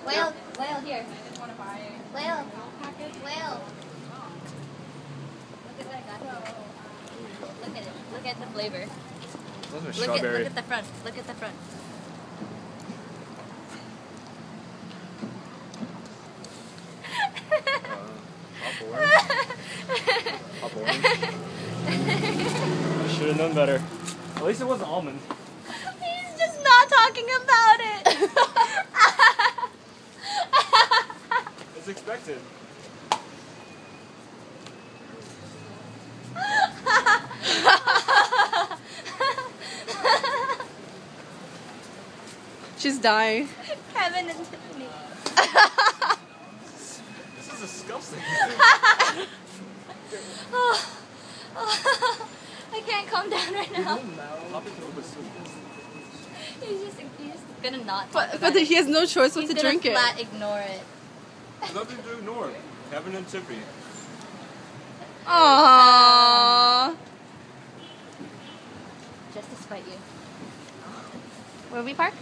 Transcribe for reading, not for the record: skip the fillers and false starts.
Whale, whale here. Whale, whale. Look at what I got here. Look at it. Look at the flavor. Those are Look strawberry. at the front. Look at the front. Pop orange. Pop orange. I should have known better. At least it wasn't almond. He's just not talking about it. It's expected. She's dying. Kevin and Tiffany. This is disgusting. I can't calm down right now. Pop it a little bit sweet. He's just gonna not talk But about it. he has no choice but He's to drink gonna it. flat ignore it. There's nothing to ignore. Kevin and Tiffany. Aww. Just to spite you. Where we park?